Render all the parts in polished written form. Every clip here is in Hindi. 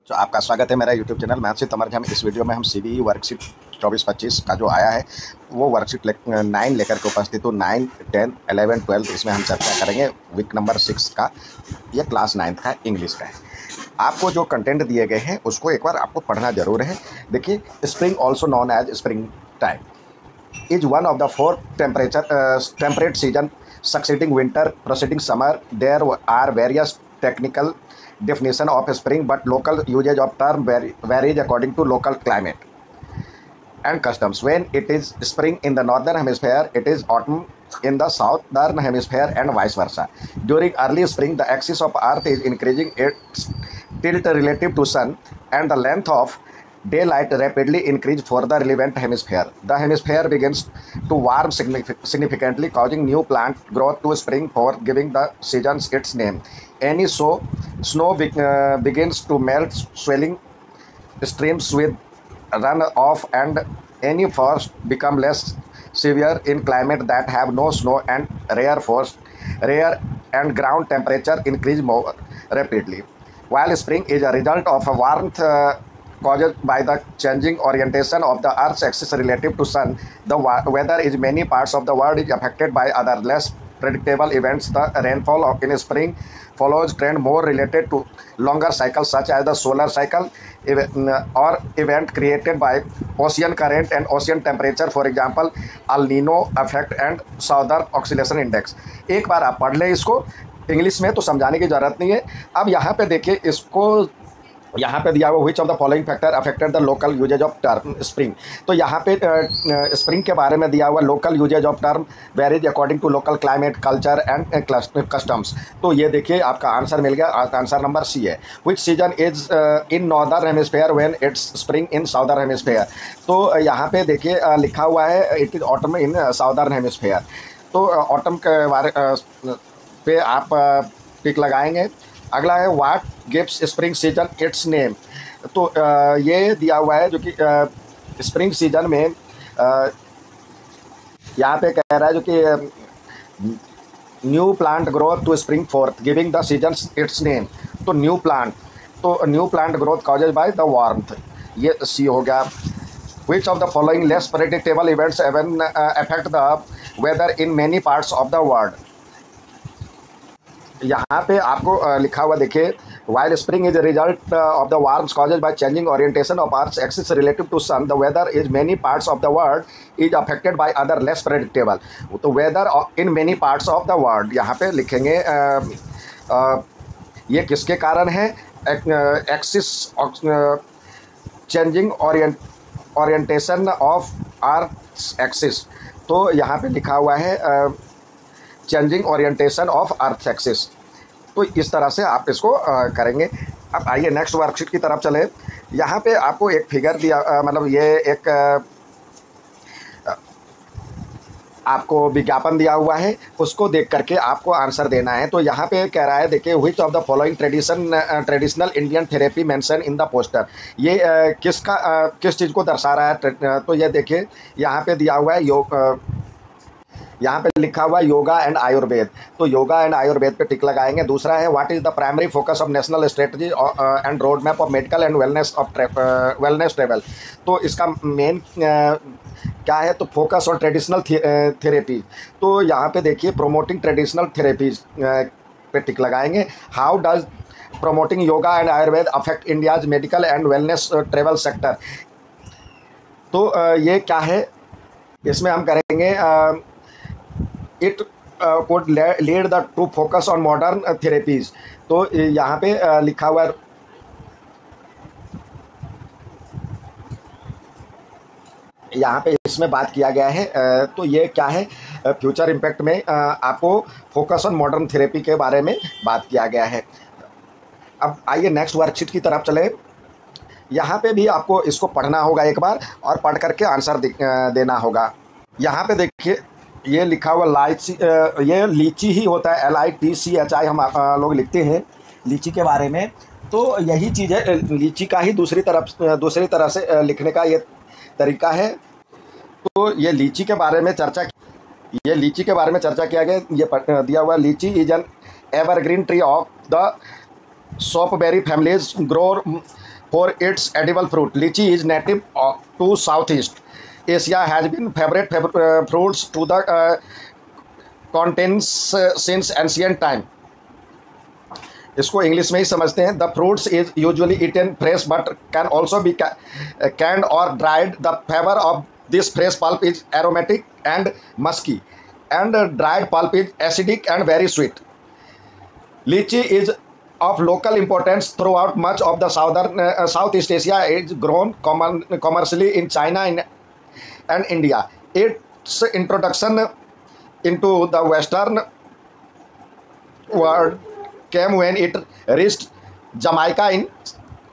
तो आपका स्वागत है मेरा यूट्यूब चैनल। मैं आपसे तमर। हम इस वीडियो में हम सीबीई वर्कशीट 24-25 का जो आया है वो वर्कशीट 9 लेकर के उपस्थित हूँ। 9, 10, 11, 12 इसमें हम चर्चा करेंगे। वीक नंबर 6 का ये क्लास 9th का इंग्लिश का है। आपको जो कंटेंट दिए गए हैं उसको एक बार आपको पढ़ना जरूर है। देखिए, spring also known as spring time is one of the 4 temperate season succeeding winter proceeding समर। There are various technical definition of spring, but local usage of term varies according to local climate and customs. When it is spring in the northern hemisphere, it is autumn in the southern hemisphere and vice versa. During early spring, the axis of earth is increasing its tilt relative to sun, and the length of daylight rapidly increase for the relevant hemisphere. The hemisphere begins to warm significantly, causing new plant growth to spring for giving the seasons its name. Any snow begins to melt, swelling streams with run off, and any frost become less severe in climate that have no snow, and rare and ground temperature increase more rapidly. While spring is a result of a warmth caused by the changing orientation of the Earth's axis relative to Sun, the weather in many parts of the world is affected by other less predictable events. The rainfall in spring follows trend more related to longer cycles such as the solar cycle or event created by ocean current and ocean temperature, for example El Nino effect and southern oscillation index. एक बार आप पढ़ लें इसको इंग्लिश में तो समझाने की ज़रूरत नहीं है। अब यहाँ पे देखिए, इसको यहाँ पे दिया हुआ which of the following factor affected the local usages of term spring. तो यहाँ पे स्प्रिंग के बारे में दिया हुआ local usages of term varies according to local climate culture and customs. तो ये देखिए आपका आंसर मिल गया। आंसर नंबर सी है। Which season is in northern hemisphere when it's spring in southern hemisphere. तो यहाँ पे देखिए लिखा हुआ है it is autumn in southern hemisphere. तो ऑटम के बारे पे आप टिक लगाएंगे। अगला है what gives spring season it's name. तो ये दिया हुआ है जो कि स्प्रिंग सीजन में यहाँ पे कह रहा है जो कि new plant growth to spring forth giving the seasons its name. तो new plant growth causes by the warmth, ये सी हो गया। Which of the following less predictable events even affect the weather in many parts of the world? यहाँ पे आपको लिखा हुआ देखिए, while spring is a result of the warmth caused by changing orientation of Earth's axis relative to sun, the weather in many parts of the world is affected by other less predictable. तो weather in many parts of the world यहाँ पे लिखेंगे ये किसके कारण है? Axis changing orientation of earth's axis. तो यहाँ पे लिखा हुआ है changing orientation of earth axis. तो इस तरह से आप इसको करेंगे। अब आइए नेक्स्ट वर्कशीट की तरफ चले। यहाँ पे आपको एक फिगर दिया मतलब ये एक आपको विज्ञापन दिया हुआ है, उसको देख करके आपको आंसर देना है। तो यहाँ पे कह रहा है देखिए, which of the following traditional Indian therapy mention in the poster. ये किस चीज़ को दर्शा रहा है? तो ये देखिए यहाँ पे दिया हुआ है यहाँ पे लिखा हुआ है योगा एंड आयुर्वेद। तो योगा एंड आयुर्वेद पे टिक लगाएंगे। दूसरा है what is the primary focus of national strategy and road map of medical and wellness travel. तो इसका मेन क्या है? तो फोकस ऑन ट्रेडिशनल थेरेपी। तो यहाँ पे देखिए प्रोमोटिंग ट्रेडिशनल थेरेपीज पे टिक लगाएंगे। How does promoting yoga and Ayurveda affect India's medical and wellness travel sector. तो ये क्या है? इसमें हम करेंगे it could lead the to focus on modern therapies। तो यहाँ पे लिखा हुआ है यहाँ पे इसमें बात किया गया है। तो ये क्या है? फ्यूचर इम्पैक्ट में आपको फोकस ऑन मॉडर्न थेरेपी के बारे में बात किया गया है। अब आइए नेक्स्ट वर्कशीट की तरफ चले। यहाँ पे भी आपको इसको पढ़ना होगा एक बार और पढ़ करके आंसर देना होगा। यहाँ पे देखिए ये लिखा हुआ लाइची, ये लीची ही होता है, LITCHI हम लोग लिखते हैं लीची के बारे में। तो यही चीज़ है, लीची का ही दूसरी तरह से लिखने का ये तरीका है। तो ये लीची के बारे में चर्चा किया गया। ये दिया हुआ लीची is an evergreen tree of the soapberry families grow for its edible fruit. Lychee is native to Southeast Asia, has been favorite fruits to the continents since ancient time. इसको इंग्लिश में ही समझते हैं. The fruits is usually eaten fresh but can also be canned or dried. The flavour of this fresh pulp is aromatic and musky and dried pulp is acidic and very sweet. Lychee is of local importance throughout much of the Southeast Asia. It is grown commercially in China and India. Its introduction into the Western world came when it reached Jamaica in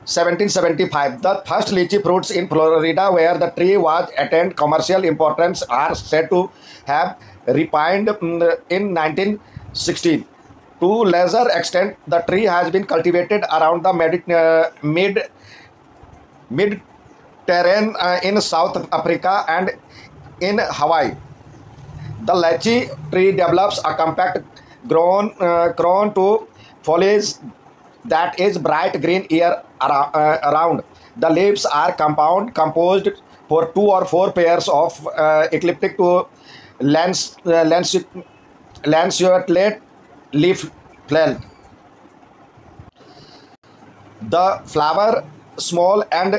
1775. The first lychee fruits in Florida, where the tree was attained commercial importance, are said to have ripened in 1916. To lesser extent, the tree has been cultivated around the Mediterranean in South Africa and in Hawaii. The lychee tree develops a compact crown to foliage that is bright green year around. The leaves are composed for 2 or 4 pairs of elliptic to lanceolate leaf plate. The flower, small and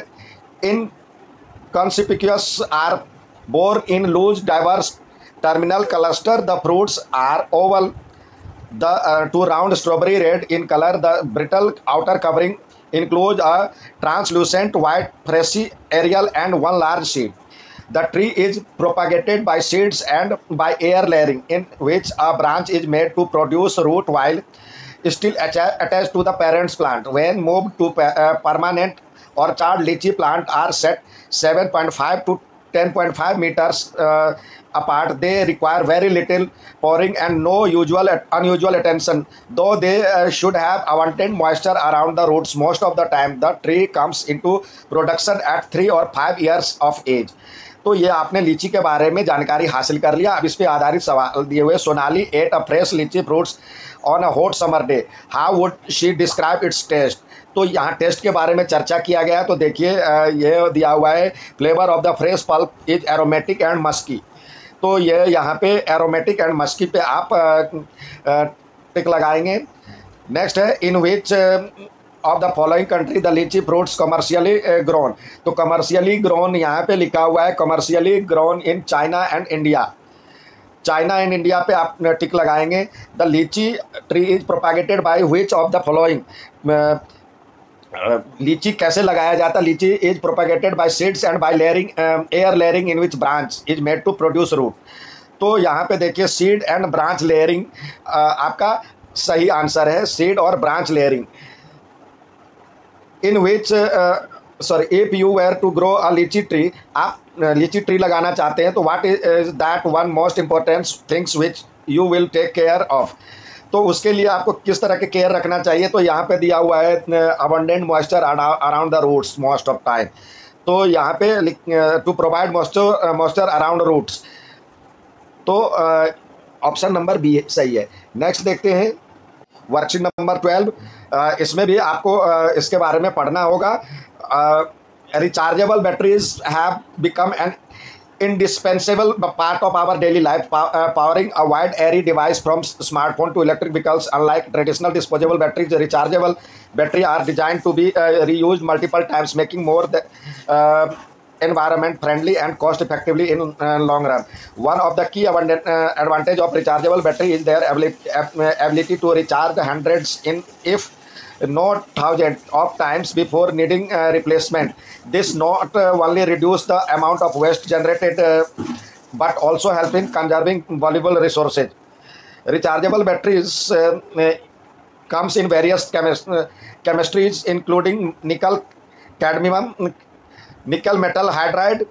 inconspicuous, are borne in loose, diverse terminal cluster. The fruits are oval to round, strawberry red in color. The brittle outer covering includes a translucent white fleshy aerial and one large seed. The tree is propagated by seeds and by air layering, in which a branch is made to produce root while still attached to the parent plant. When moved to permanent orchard, lychee plants are set 7.5 to 10.5 meters apart. They require very little pouring and no unusual attention, though they should have abundant moisture around the roots most of the time. The tree comes into production at 3 or 5 years of age. तो ये आपने लीची के बारे में जानकारी हासिल कर लिया. अब इस पे आधारित सवाल दिए हुए. Sonali ate a fresh lychee fruits on a hot summer day. How would she describe its taste. तो यहाँ टेस्ट के बारे में चर्चा किया गया है. तो देखिए ये दिया हुआ है, flavour of the fresh pulp is aromatic and musky. तो ये यहाँ पे एरोमेटिक एंड मस्की पे आप टिक लगाएंगे. नेक्स्ट है, in which of the following country the litchi fruits commercially grown. तो कमर्शियली ग्रोन यहाँ पे लिखा हुआ है, commercially grown in China and India. China and India पे आप टिक लगाएंगे. The litchi tree is propagated by which of the following. Litchi कैसे लगाया जाता है. Litchi is propagated by seeds and by layering, air layering in which branch is made to produce root. तो यहाँ पे देखिए सीड एंड ब्रांच लेयरिंग आपका सही आंसर है, सीड और branch layering. In which if you were to grow a lychee tree, आप लीची ट्री लगाना चाहते हैं तो what is that one most important things which you will take care of. तो उसके लिए आपको किस तरह के केयर रखना चाहिए. तो यहाँ पे दिया हुआ है abundant moisture around the roots most of time. तो यहाँ पे to provide moisture around roots. तो ऑप्शन नंबर बी सही है. नेक्स्ट देखते हैं वर्कशीट नंबर 12. इसमें भी आपको इसके बारे में पढ़ना होगा. Rechargeable batteries have become an indispensable part of our daily life, powering a wide array device from smartphone to electric vehicles. Unlike traditional disposable batteries, the rechargeable battery are designed to be reused multiple times, making more environment friendly and cost effectively in long run. One of the key advantage of rechargeable battery is their ability to recharge hundreds if not thousands of times before needing replacement. This not only reduce the amount of waste generated but also help in conserving valuable resources. Rechargeable batteries comes in various chemistries including nickel, cadmium, nickel metal hydride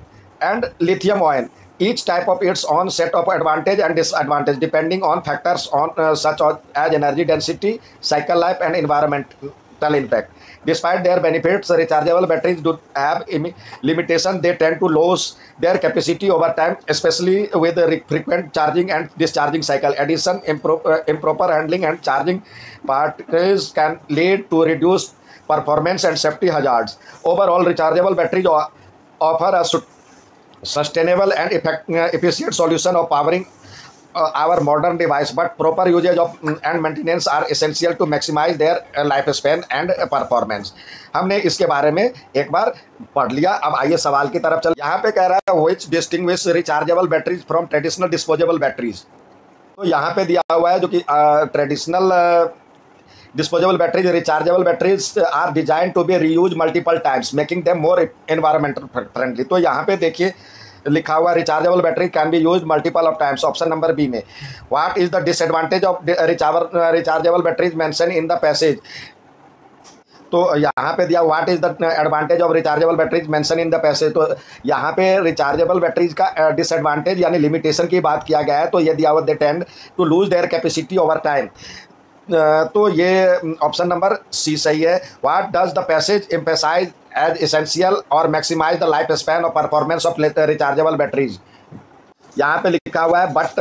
and lithium ion. Each type of its own set of advantage and disadvantage depending on factors such as energy density, cycle life and environmental impact. Despite their benefits, rechargeable batteries do have limitations. They tend to lose their capacity over time, especially with frequent charging and discharging cycle. Addition, improper handling and charging parties can lead to reduced performance and safety hazards. Overall rechargeable batteries offer a sustainable and efficient solution of powering our modern device, but proper usage of and maintenance are essential to maximize their lifespan and performance। हमने इसके बारे में एक बार पढ़ लिया। अब आइए सवाल की तरफ चल। यहाँ पे कह रहा है which distinguish rechargeable batteries from traditional disposable batteries। तो यहाँ पे दिया हुआ है जो कि traditional disposable batteries, rechargeable batteries are designed to be reused multiple times, making them more environmental friendly। तो यहाँ पे देखिए लिखा हुआ rechargeable battery can be use multiple of times, option number B में। What is the disadvantage of rechargeable batteries mention in the passage. तो यहाँ पे दिया what is the advantage of rechargeable batteries mention in the passage. तो यहाँ पे रिचार्जेबल बैटरीज का डिसएडवांटेज यानी लिमिटेशन की बात किया गया है। तो ये दिया हुआ they tend to lose their capacity over time. तो ये ऑप्शन नंबर सी सही है। What does the passage emphasise as essential और मैक्सिमाइज द लाइफ स्पैन और परफॉर्मेंस ऑफ रिचार्जेबल बैटरीज। यहाँ पे लिखा हुआ है but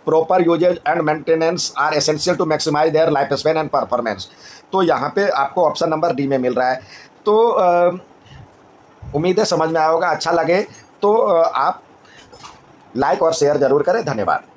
proper usages and maintenance are essential to maximise their life span and performance. तो यहाँ पे आपको ऑप्शन नंबर डी में मिल रहा है। तो उम्मीद है समझ में आया होगा। अच्छा लगे तो आप लाइक और शेयर जरूर करें। धन्यवाद।